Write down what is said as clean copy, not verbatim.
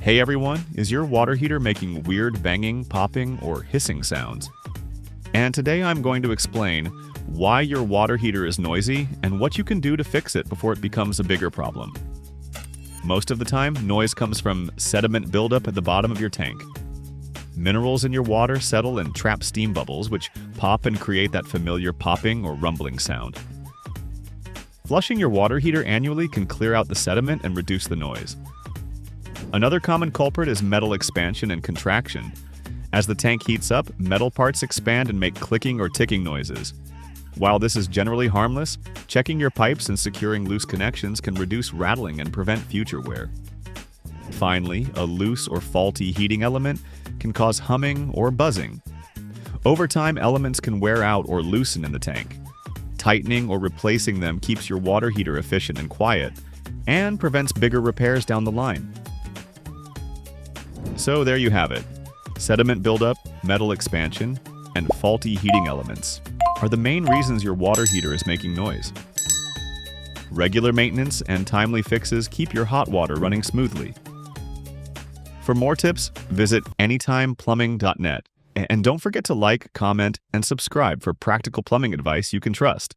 Hey everyone, is your water heater making weird banging, popping, or hissing sounds? And today I'm going to explain why your water heater is noisy and what you can do to fix it before it becomes a bigger problem. Most of the time, noise comes from sediment buildup at the bottom of your tank. Minerals in your water settle and trap steam bubbles, which pop and create that familiar popping or rumbling sound. Flushing your water heater annually can clear out the sediment and reduce the noise. Another common culprit is metal expansion and contraction. As the tank heats up, metal parts expand and make clicking or ticking noises. While this is generally harmless, checking your pipes and securing loose connections can reduce rattling and prevent future wear. Finally, a loose or faulty heating element can cause humming or buzzing. Over time, elements can wear out or loosen in the tank. Tightening or replacing them keeps your water heater efficient and quiet, and prevents bigger repairs down the line. So there you have it. Sediment buildup, metal expansion, and faulty heating elements are the main reasons your water heater is making noise. Regular maintenance and timely fixes keep your hot water running smoothly. For more tips, visit anytimeplumbing.net. And don't forget to like, comment, and subscribe for practical plumbing advice you can trust.